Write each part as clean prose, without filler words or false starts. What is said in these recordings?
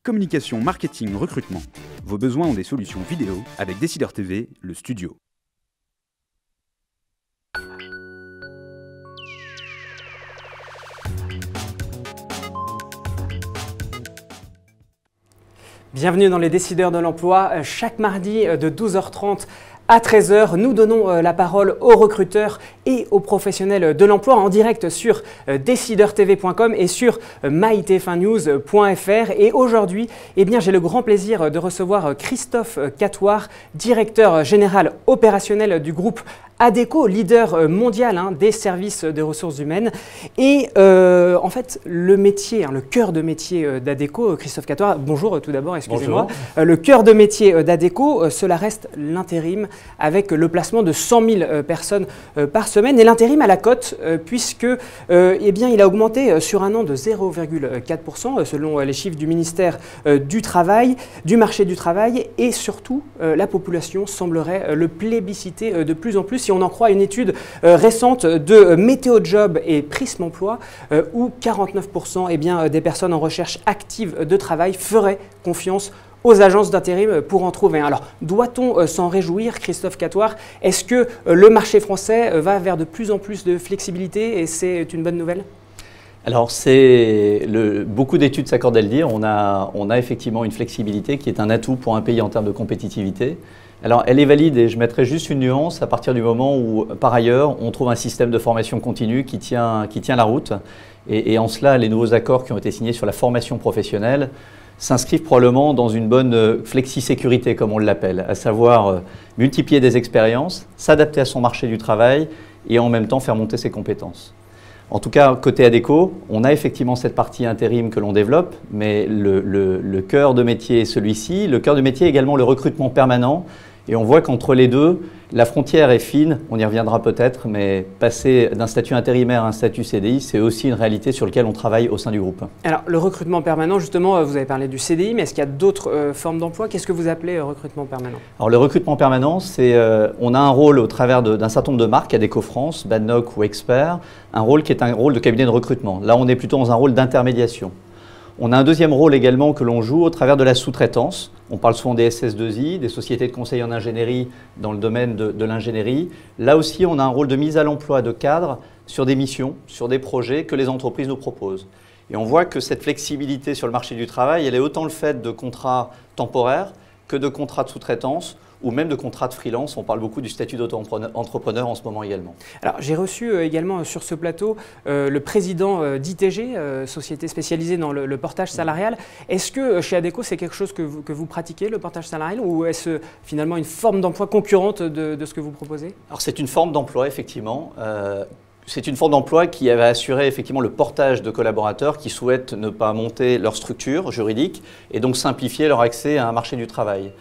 Communication, marketing, recrutement. Vos besoins ont des solutions vidéo avec Décideur TV, le studio. Bienvenue dans les Décideurs de l'Emploi. Chaque mardi de 12h30 à 13h, nous donnons la parole aux recruteurs et aux professionnels de l'emploi en direct sur decideurtv.com et sur mytf1news.fr. Et aujourd'hui, j'ai le grand plaisir de recevoir Christophe Catoire, directeur général opérationnel du groupe Adecco, leader mondial des services de ressources humaines. Et en fait, le métier, le cœur de métier d'Adecco, Christophe Catoire, bonjour tout d'abord, excusez-moi. Le cœur de métier d'Adecco, cela reste l'intérim avec le placement de 100 000 personnes par semaine. Et l'intérim à la cote, puisque il a augmenté sur un an de 0,4% selon les chiffres du ministère du Travail, du marché du travail. Et surtout, la population semblerait le plébisciter de plus en plus. Si on en croit une étude récente de Météo Job et Prism Emploi, où 49% des personnes en recherche active de travail feraient confiance aux agences d'intérim pour en trouver un. Alors, doit-on s'en réjouir, Christophe Catoire? Est-ce que le marché français va vers de plus en plus de flexibilité et c'est une bonne nouvelle? Alors, beaucoup d'études s'accordent à le dire. On a effectivement une flexibilité qui est un atout pour un pays en termes de compétitivité. Alors, elle est valide et je mettrai juste une nuance à partir du moment où, par ailleurs, on trouve un système de formation continue qui tient la route. Et en cela, les nouveaux accords qui ont été signés sur la formation professionnelle s'inscrivent probablement dans une bonne flexi-sécurité, comme on l'appelle, à savoir multiplier des expériences, s'adapter à son marché du travail et en même temps faire monter ses compétences. En tout cas, côté Adecco, on a effectivement cette partie intérim que l'on développe, mais le cœur de métier est celui-ci. Le cœur de métier est également le recrutement permanent. Et on voit qu'entre les deux, la frontière est fine, on y reviendra peut-être, mais passer d'un statut intérimaire à un statut CDI, c'est aussi une réalité sur laquelle on travaille au sein du groupe. Alors, le recrutement permanent, justement, vous avez parlé du CDI, mais est-ce qu'il y a d'autres formes d'emploi? Qu'est-ce que vous appelez recrutement permanent? Alors, le recrutement permanent, on a un rôle au travers d'un certain nombre de marques, Adecco France, Badnock ou Expert, un rôle qui est un rôle de cabinet de recrutement. Là, on est plutôt dans un rôle d'intermédiation. On a un deuxième rôle également que l'on joue au travers de la sous-traitance. On parle souvent des SS2I, des sociétés de conseil en ingénierie dans le domaine de l'ingénierie. Là aussi, on a un rôle de mise à l'emploi de cadres sur des missions, sur des projets que les entreprises nous proposent. Et on voit que cette flexibilité sur le marché du travail, elle est autant le fait de contrats temporaires que de contrats de sous-traitance ou même de contrats de freelance. On parle beaucoup du statut d'auto-entrepreneur en ce moment également. Alors, j'ai reçu également sur ce plateau le président d'ITG, société spécialisée dans le portage salarial. Est-ce que chez Adecco, c'est quelque chose que vous pratiquez, le portage salarial, ou est-ce finalement une forme d'emploi concurrente de ce que vous proposez? Alors, c'est une forme d'emploi, effectivement. C'est une forme d'emploi qui va assurer effectivement le portage de collaborateurs qui souhaitent ne pas monter leur structure juridique et donc simplifier leur accès à un marché du travail.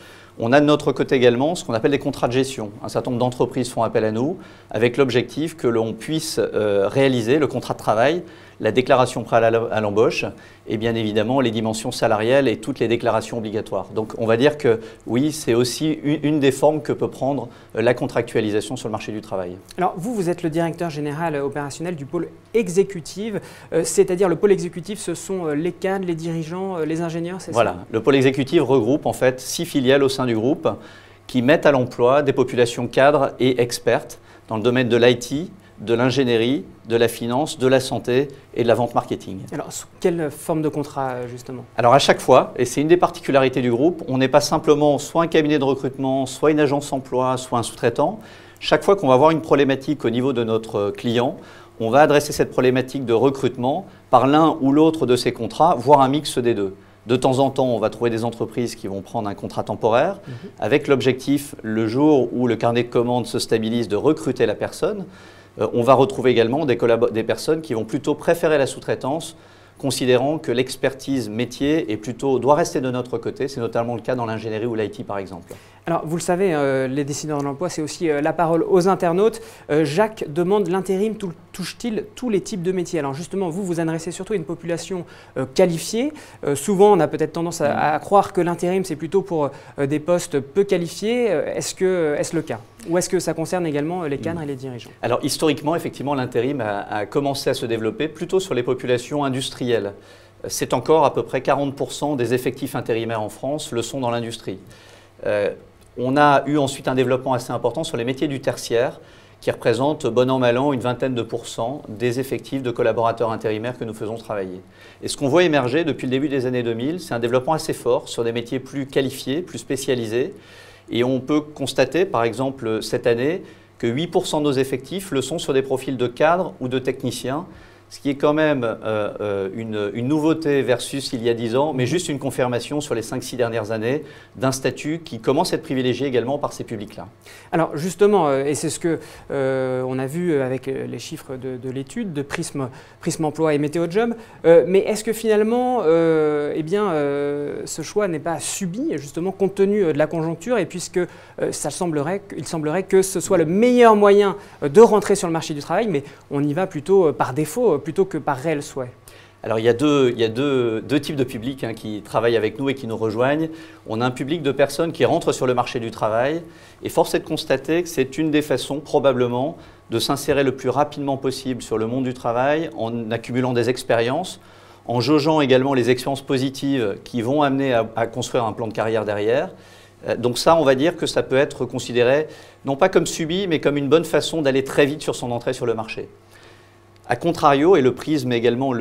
On a de notre côté également ce qu'on appelle des contrats de gestion. Un certain nombre d'entreprises font appel à nous avec l'objectif que l'on puisse réaliser le contrat de travail, la déclaration préalable à l'embauche et bien évidemment les dimensions salariales et toutes les déclarations obligatoires. Donc on va dire que oui, c'est aussi une des formes que peut prendre la contractualisation sur le marché du travail. Alors vous êtes le directeur général opérationnel du pôle exécutif, c'est-à-dire le pôle exécutif, ce sont les cadres, les dirigeants, les ingénieurs, c'est ça? Voilà, le pôle exécutif regroupe en fait 6 filiales au sein du groupe qui mettent à l'emploi des populations cadres et expertes dans le domaine de l'IT, de l'ingénierie, de la finance, de la santé et de la vente marketing. Alors, sous quelle forme de contrat, justement? Alors, à chaque fois, et c'est une des particularités du groupe, on n'est pas simplement soit un cabinet de recrutement, soit une agence emploi, soit un sous-traitant. Chaque fois qu'on va avoir une problématique au niveau de notre client, on va adresser cette problématique de recrutement par l'un ou l'autre de ces contrats, voire un mix des deux. De temps en temps, on va trouver des entreprises qui vont prendre un contrat temporaire avec l'objectif, le jour où le carnet de commandes se stabilise, de recruter la personne. On va retrouver également des personnes qui vont plutôt préférer la sous-traitance, considérant que l'expertise métier doit rester de notre côté. C'est notamment le cas dans l'ingénierie ou l'IT par exemple. Alors vous le savez, les décideurs de l'emploi, c'est aussi la parole aux internautes. Jacques demande l'intérim touche-t-il tous les types de métiers? Alors justement, vous vous adressez surtout à une population qualifiée. Souvent, on a peut-être tendance à croire que l'intérim, c'est plutôt pour des postes peu qualifiés. Est-ce le cas? Ou est-ce que ça concerne également les cadres et les dirigeants? Alors historiquement, effectivement, l'intérim a commencé à se développer plutôt sur les populations industrielles. c'est encore à peu près 40% des effectifs intérimaires en France le sont dans l'industrie. On a eu ensuite un développement assez important sur les métiers du tertiaire, qui représentent bon an mal an une vingtaine de pourcents des effectifs de collaborateurs intérimaires que nous faisons travailler. Et ce qu'on voit émerger depuis le début des années 2000, c'est un développement assez fort sur des métiers plus qualifiés, plus spécialisés. Et on peut constater, par exemple, cette année, que 8% de nos effectifs le sont sur des profils de cadres ou de techniciens, ce qui est quand même une nouveauté versus il y a 10 ans, mais juste une confirmation sur les 5-6 dernières années d'un statut qui commence à être privilégié également par ces publics-là. Alors justement, et c'est ce que on a vu avec les chiffres de l'étude de Prism Emploi et Météo Job, mais est-ce que finalement, ce choix n'est pas subi justement compte tenu de la conjoncture et puisque il semblerait que ce soit le meilleur moyen de rentrer sur le marché du travail, mais on y va plutôt par défaut plutôt que par réel souhait? Alors il y a deux types de publics qui travaillent avec nous et qui nous rejoignent. On a un public de personnes qui rentrent sur le marché du travail et force est de constater que c'est une des façons probablement de s'insérer le plus rapidement possible sur le monde du travail en accumulant des expériences, en jaugeant également les expériences positives qui vont amener à construire un plan de carrière derrière. Donc ça, on va dire que ça peut être considéré non pas comme subi, mais comme une bonne façon d'aller très vite sur son entrée sur le marché. A contrario, et le Prism également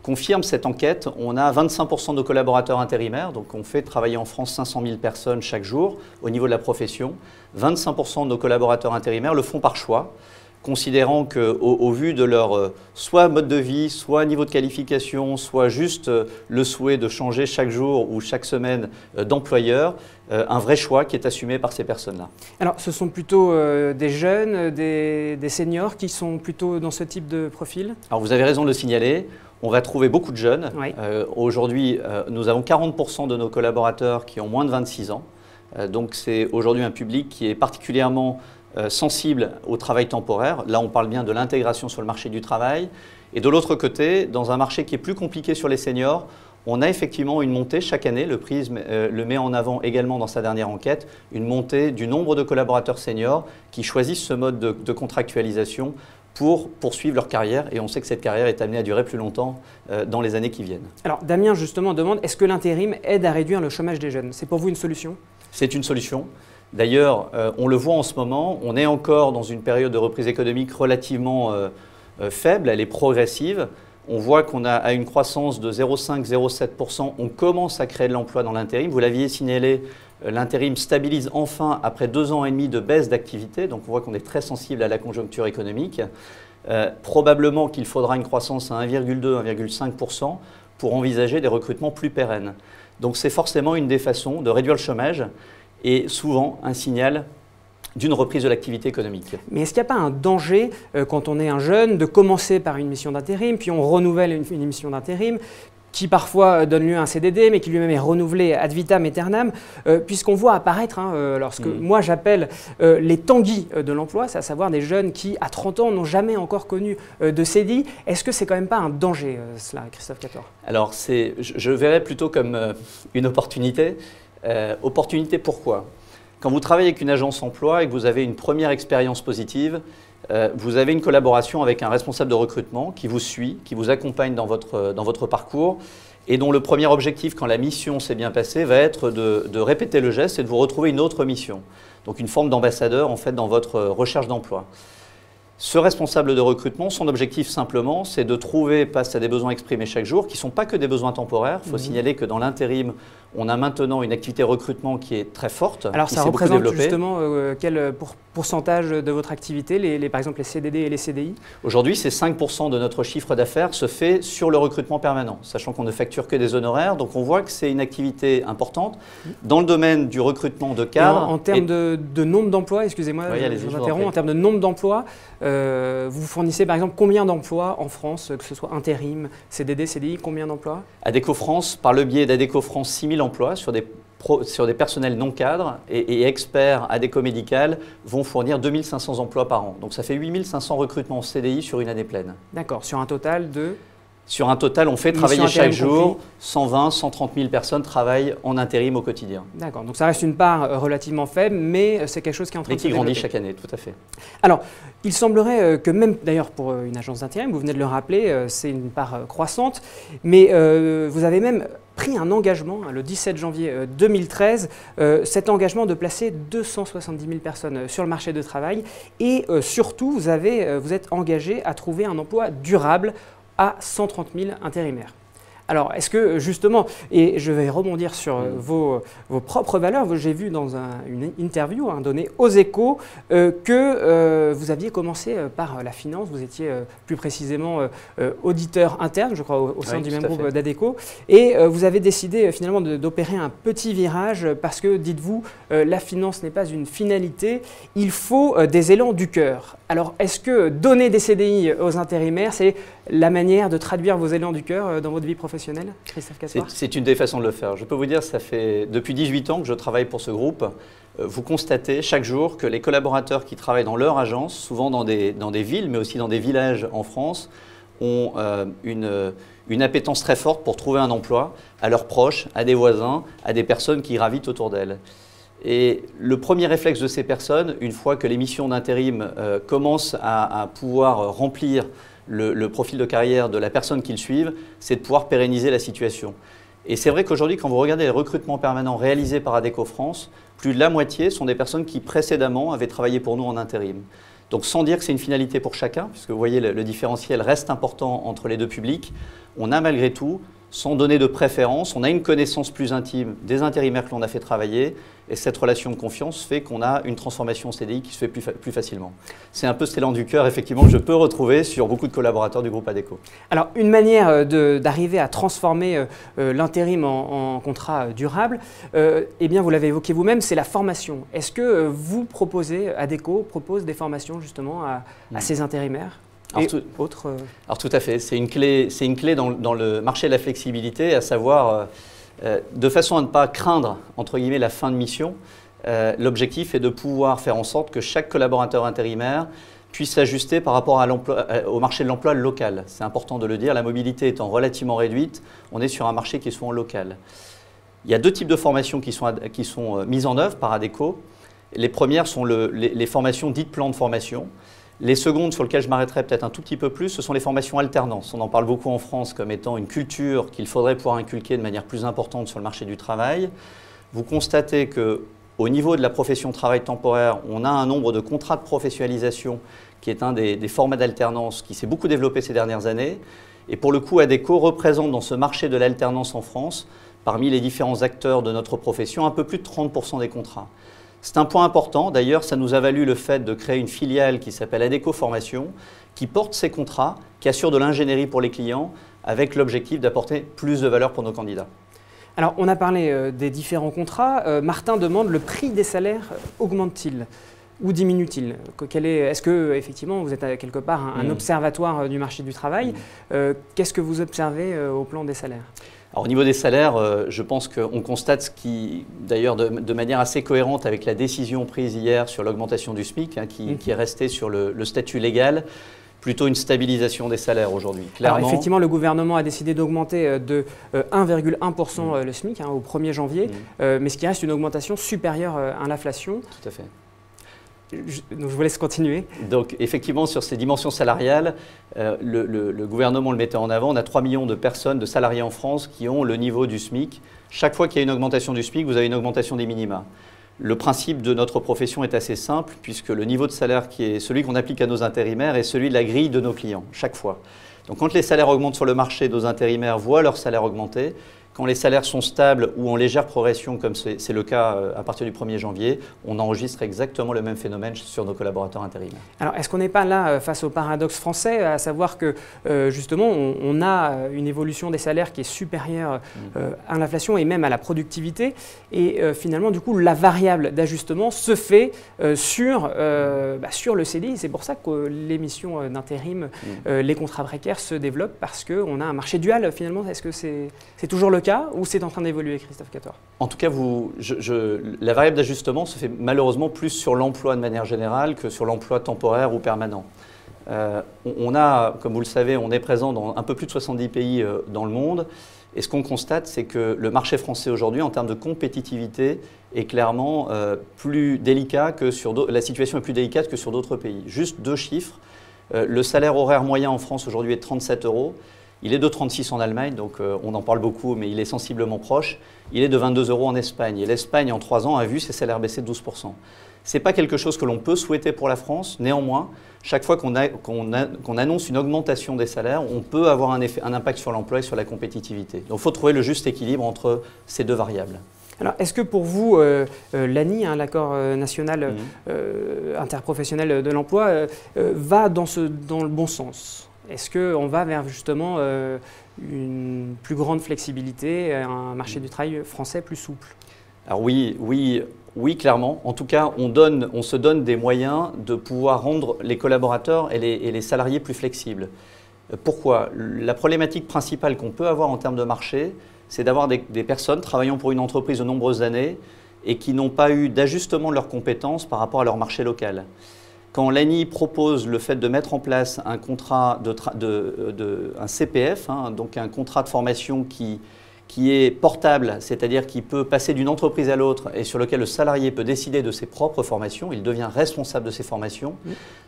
confirme cette enquête, on a 25% de nos collaborateurs intérimaires, donc on fait travailler en France 500 000 personnes chaque jour au niveau de la profession. 25% de nos collaborateurs intérimaires le font par choix, considérant qu'au vu de leur soit mode de vie, soit niveau de qualification, soit juste le souhait de changer chaque jour ou chaque semaine d'employeur, un vrai choix qui est assumé par ces personnes-là. Alors, ce sont plutôt des jeunes, des seniors qui sont plutôt dans ce type de profil? Alors, vous avez raison de le signaler. On va trouver beaucoup de jeunes. Oui. Aujourd'hui, nous avons 40% de nos collaborateurs qui ont moins de 26 ans. Donc, c'est aujourd'hui un public qui est particulièrement sensible au travail temporaire. Là, on parle bien de l'intégration sur le marché du travail. Et de l'autre côté, dans un marché qui est plus compliqué sur les seniors, on a effectivement une montée chaque année, le Prism le met en avant également dans sa dernière enquête, une montée du nombre de collaborateurs seniors qui choisissent ce mode de contractualisation pour poursuivre leur carrière. Et on sait que cette carrière est amenée à durer plus longtemps dans les années qui viennent. Alors Damien justement demande, est-ce que l'intérim aide à réduire le chômage des jeunes? C'est pour vous une solution? C'est une solution. D'ailleurs, on le voit en ce moment, on est encore dans une période de reprise économique relativement faible, elle est progressive. On voit qu'on a à une croissance de 0,5-0,7%, on commence à créer de l'emploi dans l'intérim. Vous l'aviez signalé, l'intérim stabilise enfin après 2 ans et demi de baisse d'activité, donc on voit qu'on est très sensible à la conjoncture économique. Probablement qu'il faudra une croissance à 1,2-1,5% pour envisager des recrutements plus pérennes. Donc c'est forcément une des façons de réduire le chômage et souvent un signal d'une reprise de l'activité économique. Mais est-ce qu'il n'y a pas un danger quand on est un jeune de commencer par une mission d'intérim, puis on renouvelle une mission d'intérim qui parfois donne lieu à un CDD, mais qui lui-même est renouvelé ad vitam aeternam, puisqu'on voit apparaître, lorsque moi j'appelle les tanguis de l'emploi, c'est à savoir des jeunes qui, à 30 ans, n'ont jamais encore connu de CDI. Est-ce que c'est quand même pas un danger, cela, Christophe Catoire? Alors, je verrais plutôt comme une opportunité. Opportunité pourquoi? Quand vous travaillez avec une agence emploi et que vous avez une première expérience positive, vous avez une collaboration avec un responsable de recrutement qui vous suit, qui vous accompagne dans votre parcours et dont le premier objectif, quand la mission s'est bien passée, va être de répéter le geste et de vous retrouver une autre mission. Donc une forme d'ambassadeur en fait dans votre recherche d'emploi. Ce responsable de recrutement, son objectif simplement, c'est de trouver, face à des besoins exprimés chaque jour, qui ne sont pas que des besoins temporaires. Il faut signaler que dans l'intérim, on a maintenant une activité recrutement qui est très forte. Alors ça représente justement quel pourcentage de votre activité, par exemple les CDD et les CDI? Aujourd'hui, c'est 5% de notre chiffre d'affaires se fait sur le recrutement permanent, sachant qu'on ne facture que des honoraires. Donc on voit que c'est une activité importante dans le domaine du recrutement de cadres. En termes de nombre d'emplois, excusez-moi, je vous interromps, en termes de nombre d'emplois, vous fournissez par exemple combien d'emplois en France, que ce soit intérim, CDD, CDI, combien d'emplois? Adecco France, par le biais d'Adecco France, 6 000 emplois sur des personnels non cadres et experts Adecco Médical vont fournir 2 500 emplois par an. Donc ça fait 8 500 recrutements en CDI sur une année pleine. D'accord, sur un total de Sur un total, on fait travailler chaque jour 120, 130 000 personnes travaillent en intérim au quotidien. D'accord, donc ça reste une part relativement faible, mais c'est quelque chose qui est en train de se développer. Mais qui grandit chaque année, tout à fait. Alors, il semblerait que même, d'ailleurs pour une agence d'intérim, vous venez de le rappeler, c'est une part croissante, mais vous avez même pris un engagement le 17 janvier 2013, cet engagement de placer 270 000 personnes sur le marché du travail et surtout, vous êtes engagé à trouver un emploi durable à 130 000 intérimaires. Alors, est-ce que justement, et je vais rebondir sur vos propres valeurs, j'ai vu dans une interview donnée aux Échos que vous aviez commencé par la finance, vous étiez plus précisément auditeur interne, je crois, au sein du même groupe d'Adecco, et vous avez décidé finalement d'opérer un petit virage parce que, dites-vous, la finance n'est pas une finalité, il faut des élans du cœur. Alors, est-ce que donner des CDI aux intérimaires, c'est la manière de traduire vos élans du cœur dans votre vie professionnelle, Christophe Catoire? C'est une des façons de le faire. Je peux vous dire, ça fait depuis 18 ans que je travaille pour ce groupe. Vous constatez chaque jour que les collaborateurs qui travaillent dans leur agence, souvent dans des villes, mais aussi dans des villages en France, ont une appétence très forte pour trouver un emploi à leurs proches, à des voisins, à des personnes qui gravitent autour d'elles. Et le premier réflexe de ces personnes, une fois que les missions d'intérim commencent à pouvoir remplir le profil de carrière de la personne qu'ils suivent, c'est de pouvoir pérenniser la situation. Et c'est vrai qu'aujourd'hui, quand vous regardez les recrutements permanents réalisés par Adecco France, plus de la moitié sont des personnes qui précédemment avaient travaillé pour nous en intérim. Donc sans dire que c'est une finalité pour chacun, puisque vous voyez le différentiel reste important entre les deux publics, on a malgré tout, sans donner de préférence, on a une connaissance plus intime des intérimaires que l'on a fait travailler et cette relation de confiance fait qu'on a une transformation CDI qui se fait plus facilement. C'est un peu cet élan du cœur, effectivement, que je peux retrouver sur beaucoup de collaborateurs du groupe Adecco. Alors, une manière d'arriver à transformer l'intérim en contrat durable, eh bien, vous l'avez évoqué vous-même, c'est la formation. Est-ce que vous proposez, Adecco propose des formations justement à ces intérimaires ? Alors tout à fait, c'est une clé dans le marché de la flexibilité, à savoir de façon à ne pas craindre entre guillemets la fin de mission. L'objectif est de pouvoir faire en sorte que chaque collaborateur intérimaire puisse s'ajuster par rapport au marché de l'emploi local. C'est important de le dire, la mobilité étant relativement réduite, on est sur un marché qui est souvent local. Il y a deux types de formations qui sont mises en œuvre par Adecco. Les premières sont les formations dites plan de formation. Les secondes, sur lesquelles je m'arrêterai peut-être un tout petit peu plus, ce sont les formations alternance. On en parle beaucoup en France comme étant une culture qu'il faudrait pouvoir inculquer de manière plus importante sur le marché du travail. Vous constatez qu'au niveau de la profession travail temporaire, on a un nombre de contrats de professionnalisation qui est un des formats d'alternance qui s'est beaucoup développé ces dernières années. Et pour le coup, Adecco représente dans ce marché de l'alternance en France, parmi les différents acteurs de notre profession, un peu plus de 30% des contrats. C'est un point important, d'ailleurs ça nous a valu le fait de créer une filiale qui s'appelle Adecco Formation, qui porte ces contrats, qui assure de l'ingénierie pour les clients, avec l'objectif d'apporter plus de valeur pour nos candidats. Alors on a parlé des différents contrats, Martin demande le prix des salaires augmente-t-il ou diminue-t-il? Est-ce que effectivement vous êtes quelque part un observatoire du marché du travail? Qu'est-ce que vous observez au plan des salaires? Alors, au niveau des salaires, je pense qu'on constate ce qui, d'ailleurs de manière assez cohérente avec la décision prise hier sur l'augmentation du SMIC, qui est restée sur le statut légal, plutôt une stabilisation des salaires aujourd'hui. Alors effectivement, le gouvernement a décidé d'augmenter de 1,1% le SMIC au 1er janvier, mais ce qui reste une augmentation supérieure à l'inflation. Tout à fait. Donc je vous laisse continuer. Donc effectivement, sur ces dimensions salariales, le gouvernement le mettait en avant. On a 3 millions de personnes, de salariés en France qui ont le niveau du SMIC. Chaque fois qu'il y a une augmentation du SMIC, vous avez une augmentation des minima. Le principe de notre profession est assez simple puisque le niveau de salaire qui est celui qu'on applique à nos intérimaires est celui de la grille de nos clients, chaque fois. Donc quand les salaires augmentent sur le marché, nos intérimaires voient leur salaire augmenter. Quand les salaires sont stables ou en légère progression, comme c'est le cas à partir du 1er janvier, on enregistre exactement le même phénomène sur nos collaborateurs intérimaires. Alors, est-ce qu'on n'est pas là face au paradoxe français, à savoir que justement, on a une évolution des salaires qui est supérieure à l'inflation et même à la productivité, et finalement, du coup, la variable d'ajustement se fait sur le CDI. C'est pour ça que les missions d'intérim, les contrats précaires se développent parce qu'on a un marché dual finalement. Est-ce que c'est toujours le cas ou c'est en train d'évoluer, Christophe Catoire? En tout cas, la variable d'ajustement se fait malheureusement plus sur l'emploi de manière générale que sur l'emploi temporaire ou permanent. On a, comme vous le savez, on est présent dans un peu plus de 70 pays dans le monde. Et ce qu'on constate, c'est que le marché français aujourd'hui, en termes de compétitivité, est clairement plus délicat que sur d'autres. La situation est plus délicate que sur d'autres pays. Juste 2 chiffres. Le salaire horaire moyen en France aujourd'hui est de 37 €. Il est de 36 en Allemagne, donc on en parle beaucoup, mais il est sensiblement proche. Il est de 22 € en Espagne. Et l'Espagne, en 3 ans, a vu ses salaires baisser de 12%. Ce n'est pas quelque chose que l'on peut souhaiter pour la France. Néanmoins, chaque fois qu'on annonce une augmentation des salaires, on peut avoir un impact sur l'emploi et sur la compétitivité. Donc il faut trouver le juste équilibre entre ces 2 variables. Alors, est-ce que pour vous, l'ANI, l'accord national interprofessionnel de l'emploi, va dans le bon sens? Est-ce qu'on va vers justement une plus grande flexibilité, un marché du travail français plus souple? Alors oui, clairement. En tout cas, on se donne des moyens de pouvoir rendre les collaborateurs et les salariés plus flexibles. Pourquoi? La problématique principale qu'on peut avoir en termes de marché, c'est d'avoir des personnes travaillant pour une entreprise de nombreuses années et qui n'ont pas eu d'ajustement de leurs compétences par rapport à leur marché local. Quand l'ANI propose le fait de mettre en place un contrat un CPF, donc un contrat de formation qui est portable, c'est-à-dire qui peut passer d'une entreprise à l'autre et sur lequel le salarié peut décider de ses propres formations, il devient responsable de ses formations,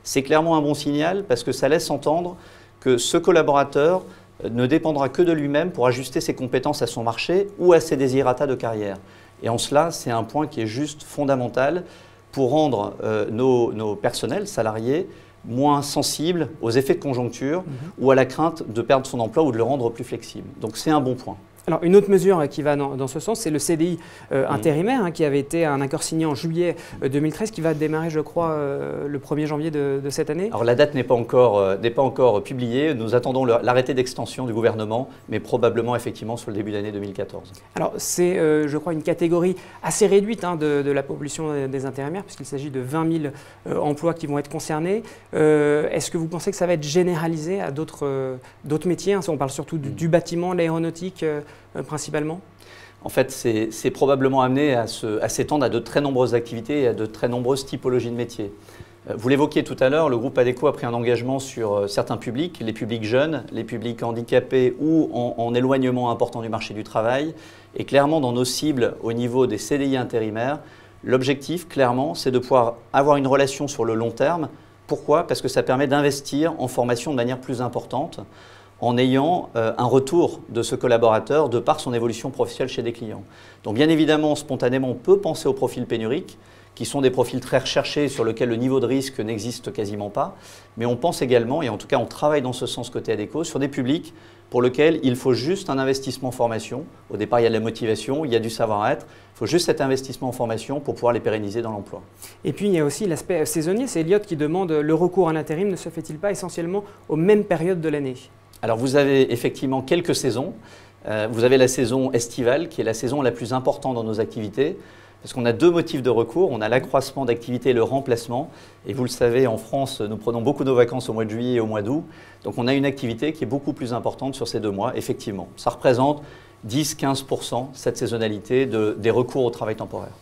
c'est clairement un bon signal parce que ça laisse entendre que ce collaborateur ne dépendra que de lui-même pour ajuster ses compétences à son marché ou à ses désirata de carrière. Et en cela, c'est un point qui est juste fondamental pour rendre nos personnels salariés moins sensibles aux effets de conjoncture ou à la crainte de perdre son emploi ou de le rendre plus flexible. Donc c'est un bon point. Alors, une autre mesure qui va dans ce sens, c'est le CDI intérimaire, qui avait été un accord signé en juillet 2013, qui va démarrer, je crois, le 1er janvier de cette année. Alors, la date n'est pas encore publiée. Nous attendons l'arrêté d'extension du gouvernement, mais probablement, effectivement, sur le début d'année 2014. Alors, c'est, je crois, une catégorie assez réduite de la population des intérimaires, puisqu'il s'agit de 20 000 emplois qui vont être concernés. Est-ce que vous pensez que ça va être généralisé à d'autres métiers? On parle surtout du bâtiment, l'aéronautique principalement? En fait, c'est probablement amené à s'étendre à de très nombreuses activités et à de très nombreuses typologies de métiers. Vous l'évoquiez tout à l'heure, le groupe ADECO a pris un engagement sur certains publics, les publics jeunes, les publics handicapés ou en éloignement important du marché du travail. Et clairement, dans nos cibles au niveau des CDI intérimaires, l'objectif, clairement, c'est de pouvoir avoir une relation sur le long terme. Pourquoi? Parce que ça permet d'investir en formation de manière plus importante, en ayant un retour de ce collaborateur de par son évolution professionnelle chez des clients. Donc bien évidemment, spontanément, on peut penser aux profils pénuriques, qui sont des profils très recherchés sur lesquels le niveau de risque n'existe quasiment pas, mais on pense également, et en tout cas on travaille dans ce sens côté ADECO, sur des publics pour lesquels il faut juste un investissement en formation. Au départ, il y a de la motivation, il y a du savoir-être, il faut juste cet investissement en formation pour pouvoir les pérenniser dans l'emploi. Et puis il y a aussi l'aspect saisonnier, c'est Elliott qui demande le recours à l'intérim ne se fait-il pas essentiellement aux mêmes périodes de l'année? Alors vous avez effectivement quelques saisons. Vous avez la saison estivale qui est la saison la plus importante dans nos activités parce qu'on a 2 motifs de recours. On a l'accroissement d'activité et le remplacement. Et vous le savez, en France, nous prenons beaucoup nos vacances au mois de juillet et au mois d'août. Donc on a une activité qui est beaucoup plus importante sur ces 2 mois, effectivement. Ça représente 10-15% cette saisonnalité des recours au travail temporaire.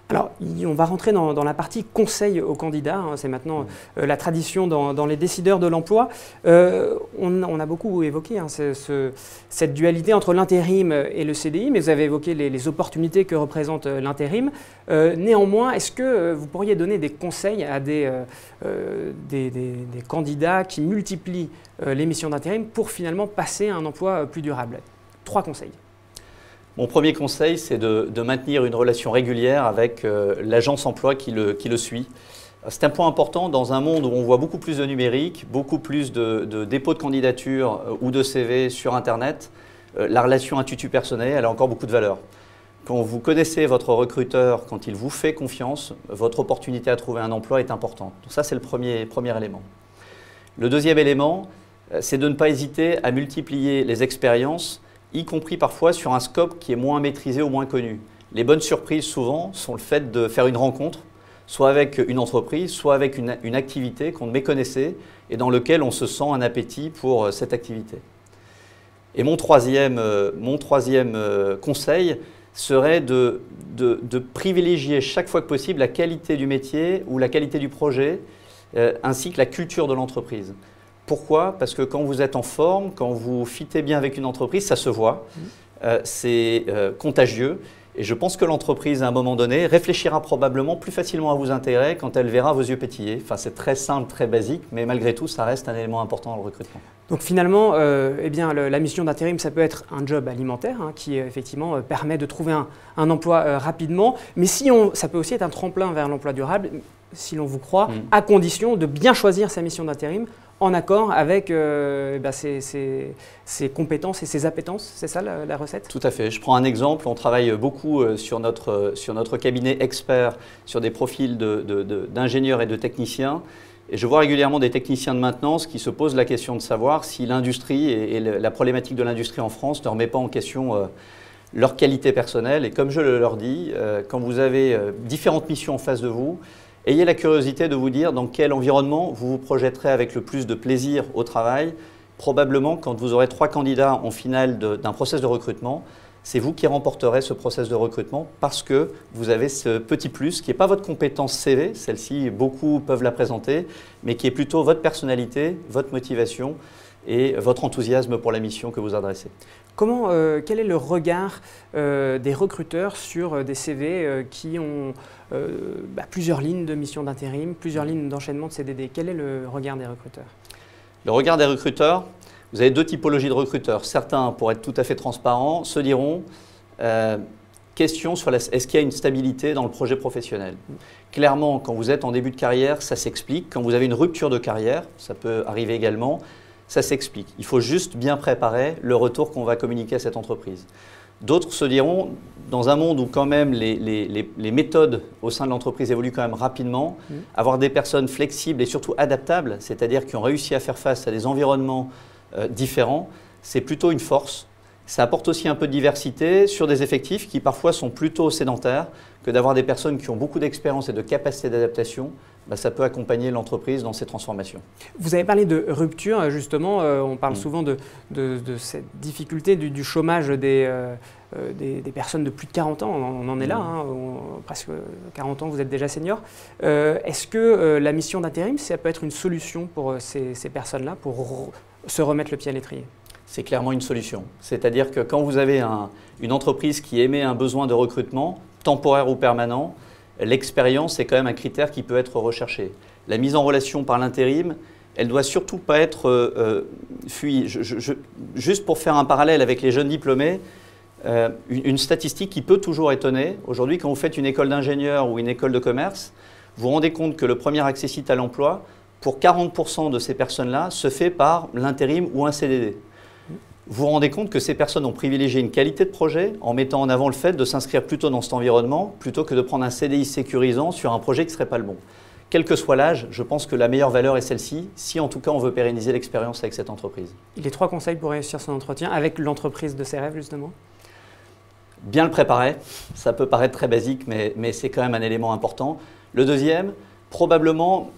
Alors, on va rentrer dans la partie conseil aux candidats. C'est maintenant la tradition dans les décideurs de l'emploi. On a beaucoup évoqué cette dualité entre l'intérim et le CDI, mais vous avez évoqué les opportunités que représente l'intérim. Néanmoins, est-ce que vous pourriez donner des conseils à des candidats qui multiplient les missions d'intérim pour finalement passer à un emploi plus durable? 3 conseils. Mon premier conseil, c'est de maintenir une relation régulière avec l'agence emploi qui le suit. C'est un point important dans un monde où on voit beaucoup plus de numérique, beaucoup plus de dépôts de candidature ou de CV sur Internet. La relation intitut personnel, elle a encore beaucoup de valeur. Quand vous connaissez votre recruteur, quand il vous fait confiance, votre opportunité à trouver un emploi est importante. Donc ça, c'est le premier élément. Le deuxième élément, c'est de ne pas hésiter à multiplier les expériences, y compris parfois sur un scope qui est moins maîtrisé ou moins connu. Les bonnes surprises, souvent, sont le fait de faire une rencontre, soit avec une entreprise, soit avec une activité qu'on ne méconnaissait et dans laquelle on se sent un appétit pour cette activité. Et mon troisième conseil serait de privilégier chaque fois que possible la qualité du métier ou la qualité du projet ainsi que la culture de l'entreprise. Pourquoi? Parce que quand vous êtes en forme, quand vous fitez bien avec une entreprise, ça se voit, c'est contagieux. Et je pense que l'entreprise, à un moment donné, réfléchira probablement plus facilement à vous intégrer quand elle verra vos yeux pétiller. Enfin, c'est très simple, très basique, mais malgré tout, ça reste un élément important dans le recrutement. Donc finalement, eh bien, la mission d'intérim, ça peut être un job alimentaire qui effectivement permet de trouver un emploi rapidement. Mais ça peut aussi être un tremplin vers l'emploi durable, si l'on vous croit, à condition de bien choisir sa mission d'intérim en accord avec ses compétences et ses appétences. C'est ça la recette? Tout à fait. Je prends un exemple. On travaille beaucoup sur notre cabinet expert sur des profils d'ingénieurs et de techniciens. Et je vois régulièrement des techniciens de maintenance qui se posent la question de savoir si l'industrie et la problématique de l'industrie en France ne remet pas en question leur qualité personnelle. Et comme je leur dis, quand vous avez différentes missions en face de vous, ayez la curiosité de vous dire dans quel environnement vous vous projetterez avec le plus de plaisir au travail. Probablement, quand vous aurez 3 candidats en finale d'un process de recrutement, c'est vous qui remporterez ce process de recrutement parce que vous avez ce petit plus qui n'est pas votre compétence CV, celle-ci, beaucoup peuvent la présenter, mais qui est plutôt votre personnalité, votre motivation et votre enthousiasme pour la mission que vous adressez. Quel est le regard des recruteurs sur des CV qui ont plusieurs lignes de mission d'intérim, plusieurs lignes d'enchaînement de CDD? Quel est le regard des recruteurs? Le regard des recruteurs, vous avez 2 typologies de recruteurs. Certains, pour être tout à fait transparents, se diront question sur est-ce qu'il y a une stabilité dans le projet professionnel. Clairement, quand vous êtes en début de carrière, ça s'explique. Quand vous avez une rupture de carrière, ça peut arriver également, ça s'explique. Il faut juste bien préparer le retour qu'on va communiquer à cette entreprise. D'autres se diront, dans un monde où quand même les méthodes au sein de l'entreprise évoluent quand même rapidement, avoir des personnes flexibles et surtout adaptables, c'est-à-dire qui ont réussi à faire face à des environnements différents, c'est plutôt une force. Ça apporte aussi un peu de diversité sur des effectifs qui parfois sont plutôt sédentaires, que d'avoir des personnes qui ont beaucoup d'expérience et de capacité d'adaptation. Ça peut accompagner l'entreprise dans ses transformations. Vous avez parlé de rupture, justement, on parle souvent de cette difficulté du chômage des personnes de plus de 40 ans, on en est là, presque 40 ans, vous êtes déjà senior. Est-ce que la mission d'intérim, ça peut être une solution pour ces personnes-là, pour se remettre le pied à l'étrier? C'est clairement une solution. C'est-à-dire que quand vous avez une entreprise qui émet un besoin de recrutement, temporaire ou permanent, l'expérience est quand même un critère qui peut être recherché. La mise en relation par l'intérim, elle ne doit surtout pas être fuie. Juste pour faire un parallèle avec les jeunes diplômés, une statistique qui peut toujours étonner. Aujourd'hui, quand vous faites une école d'ingénieur ou une école de commerce, vous vous rendez compte que le premier accès à l'emploi, pour 40% de ces personnes-là, se fait par l'intérim ou un CDD. Vous vous rendez compte que ces personnes ont privilégié une qualité de projet en mettant en avant le fait de s'inscrire plutôt dans cet environnement plutôt que de prendre un CDI sécurisant sur un projet qui ne serait pas le bon. Quel que soit l'âge, je pense que la meilleure valeur est celle-ci, si en tout cas on veut pérenniser l'expérience avec cette entreprise. Les 3 conseils pour réussir son entretien avec l'entreprise de ses rêves, justement? Bien le préparer, ça peut paraître très basique, mais c'est quand même un élément important. Le deuxième, probablement,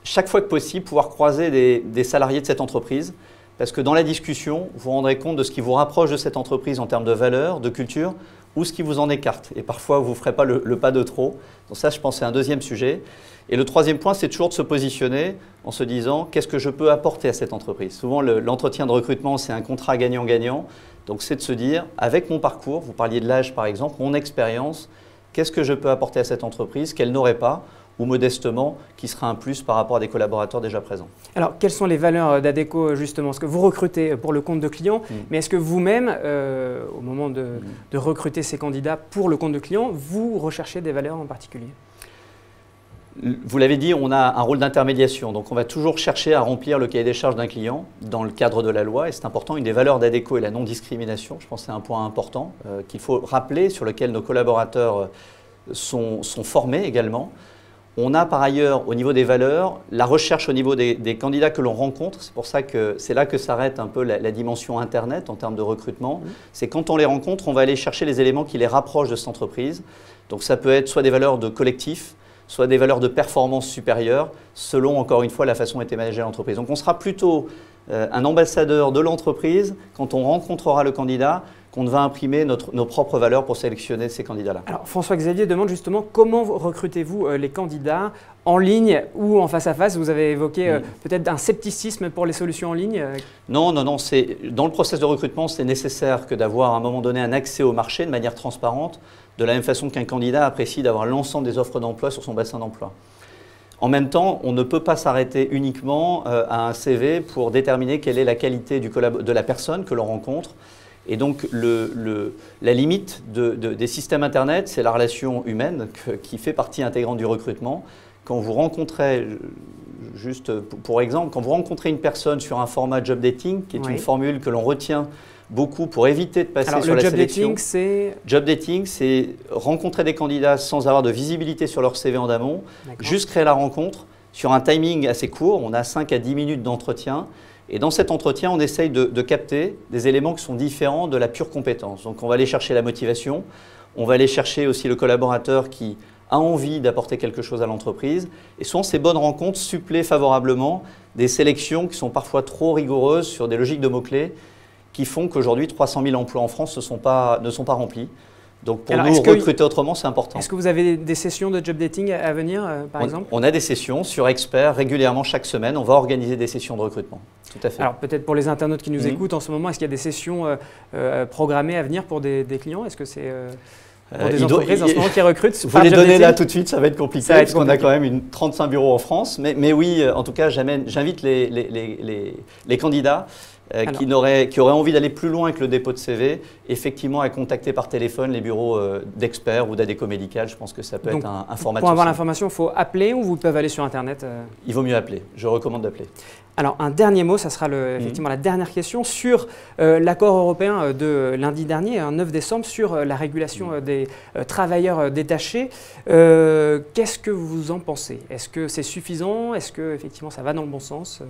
chaque fois que possible, pouvoir croiser des salariés de cette entreprise. Parce que dans la discussion, vous vous rendrez compte de ce qui vous rapproche de cette entreprise en termes de valeurs, de culture, ou ce qui vous en écarte. Et parfois, vous ne ferez pas le pas de trop. Donc ça, je pense, c'est un deuxième sujet. Et le troisième point, c'est toujours de se positionner en se disant qu'est-ce que je peux apporter à cette entreprise. Souvent, l'entretien de recrutement, c'est un contrat gagnant-gagnant. Donc c'est de se dire, avec mon parcours, vous parliez de l'âge par exemple, mon expérience, qu'est-ce que je peux apporter à cette entreprise qu'elle n'aurait pas, ou modestement, qui sera un plus par rapport à des collaborateurs déjà présents. Alors, quelles sont les valeurs d'Adecco, justement? Est-ce que vous recrutez pour le compte de clients, mais est-ce que vous-même, au moment de recruter ces candidats pour le compte de clients, vous recherchez des valeurs en particulier? Vous l'avez dit, on a un rôle d'intermédiation, donc on va toujours chercher à remplir le cahier des charges d'un client dans le cadre de la loi, et c'est important. Une des valeurs d'Adecco est la non-discrimination, je pense que c'est un point important qu'il faut rappeler, sur lequel nos collaborateurs sont formés également. On a par ailleurs, au niveau des valeurs, la recherche au niveau des candidats que l'on rencontre. C'est pour ça que c'est là que s'arrête un peu la dimension Internet en termes de recrutement. C'est quand on les rencontre, on va aller chercher les éléments qui les rapprochent de cette entreprise. Donc ça peut être soit des valeurs de collectif, soit des valeurs de performance supérieure, selon encore une fois la façon dont est managée l'entreprise. Donc on sera plutôt un ambassadeur de l'entreprise quand on rencontrera le candidat, qu'on va imprimer nos propres valeurs pour sélectionner ces candidats-là. Alors François-Xavier demande justement comment recrutez-vous les candidats en ligne ou en face à face? Vous avez évoqué peut-être un scepticisme pour les solutions en ligne. Non, dans le processus de recrutement, c'est nécessaire que d'avoir à un moment donné un accès au marché de manière transparente, de la même façon qu'un candidat apprécie d'avoir l'ensemble des offres d'emploi sur son bassin d'emploi. En même temps, on ne peut pas s'arrêter uniquement à un CV pour déterminer quelle est la qualité de la personne que l'on rencontre. Et donc, la limite des systèmes Internet, c'est la relation humaine qui fait partie intégrante du recrutement. Quand vous rencontrez, juste pour exemple, quand vous rencontrez une personne sur un format job dating, qui est une formule que l'on retient beaucoup pour éviter de passer sur la sélection. Job dating, c'est rencontrer des candidats sans avoir de visibilité sur leur CV en amont, juste créer la rencontre sur un timing assez court. On a 5 à 10 minutes d'entretien. Et dans cet entretien, on essaye de capter des éléments qui sont différents de la pure compétence. Donc on va aller chercher la motivation, on va aller chercher aussi le collaborateur qui a envie d'apporter quelque chose à l'entreprise. Et souvent, ces bonnes rencontres suppléent favorablement des sélections qui sont parfois trop rigoureuses sur des logiques de mots-clés qui font qu'aujourd'hui, 300 000 emplois en France ne sont pas remplis. Donc pour nous, recruter autrement, c'est important. Est-ce que vous avez des sessions de job dating à venir, par exemple? On a des sessions sur Expert régulièrement chaque semaine. On va organiser des sessions de recrutement. Tout à fait. Alors peut-être pour les internautes qui nous écoutent en ce moment, est-ce qu'il y a des sessions programmées à venir pour des clients? Est-ce que c'est pour des entreprises en ce moment qui recrutent? Vous les donnez là tout de suite, ça va être compliqué parce qu'on a quand même 35 bureaux en France. Mais oui, en tout cas, j'invite les candidats qui auraient envie d'aller plus loin avec le dépôt de CV, effectivement à contacter par téléphone les bureaux d'experts ou d'Adecco Médical. Je pense que ça peut être un format. Pour avoir l'information, il faut appeler ou vous peuvent aller sur Internet? Il vaut mieux appeler. Je recommande d'appeler. Alors un dernier mot, ça sera effectivement la dernière question sur l'accord européen de lundi dernier, 9 décembre, sur la régulation des travailleurs détachés. Qu'est-ce que vous en pensez? Est-ce que c'est suffisant? Est-ce que effectivement ça va dans le bon sens?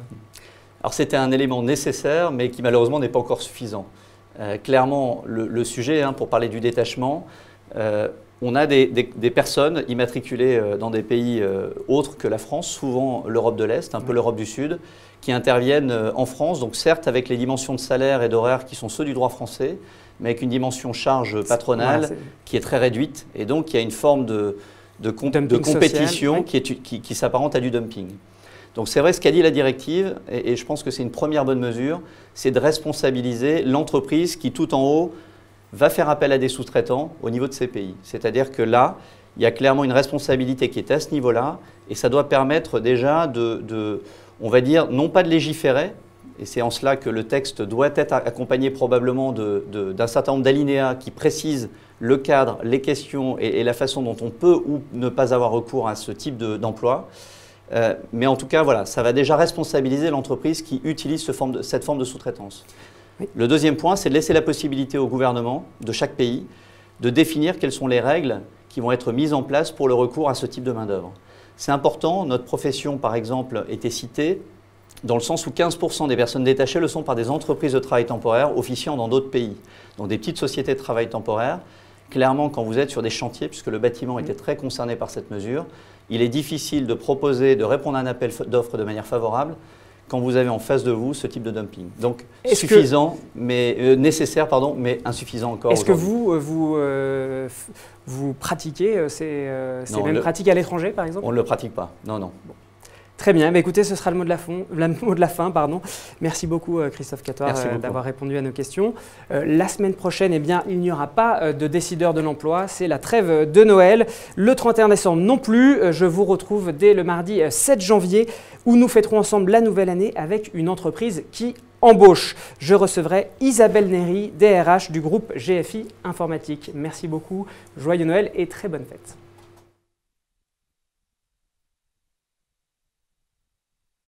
Alors c'était un élément nécessaire, mais qui malheureusement n'est pas encore suffisant. Clairement, le sujet, pour parler du détachement, on a des personnes immatriculées dans des pays autres que la France, souvent l'Europe de l'Est, un peu l'Europe du Sud, qui interviennent en France, donc certes avec les dimensions de salaire et d'horaire qui sont ceux du droit français, mais avec une dimension charge patronale qui est très réduite. Et donc il y a une forme de compétition qui s'apparente à du dumping. Donc c'est vrai ce qu'a dit la directive, et je pense que c'est une première bonne mesure, c'est de responsabiliser l'entreprise qui tout en haut va faire appel à des sous-traitants au niveau de ces pays. C'est-à-dire que là, il y a clairement une responsabilité qui est à ce niveau-là, et ça doit permettre déjà on va dire, non pas de légiférer, et c'est en cela que le texte doit être accompagné probablement d'un certain nombre d'alinéas qui précisent le cadre, les questions et la façon dont on peut ou ne pas avoir recours à ce type d'emploi. Mais en tout cas, voilà, ça va déjà responsabiliser l'entreprise qui utilise cette forme de sous-traitance. Oui. Le deuxième point, c'est de laisser la possibilité au gouvernement de chaque pays de définir quelles sont les règles qui vont être mises en place pour le recours à ce type de main-d'œuvre. C'est important, notre profession, par exemple, était citée dans le sens où 15% des personnes détachées le sont par des entreprises de travail temporaire officiant dans d'autres pays, donc des petites sociétés de travail temporaire. Clairement, quand vous êtes sur des chantiers, puisque le bâtiment était très concerné par cette mesure, il est difficile de proposer, de répondre à un appel d'offres de manière favorable quand vous avez en face de vous ce type de dumping. Donc suffisant, nécessaire, mais insuffisant encore. Est-ce que vous pratiquez ces mêmes pratiques à l'étranger, par exemple? On ne le pratique pas, non. Bon. Très bien, écoutez, ce sera le mot de la fin. Merci beaucoup Christophe Catoir d'avoir répondu à nos questions. La semaine prochaine, il n'y aura pas de décideur de l'emploi, c'est la trêve de Noël. Le 31 décembre non plus, je vous retrouve dès le mardi 7 janvier où nous fêterons ensemble la nouvelle année avec une entreprise qui embauche. Je recevrai Isabelle Néry, DRH du groupe GFI Informatique. Merci beaucoup, joyeux Noël et très bonne fête.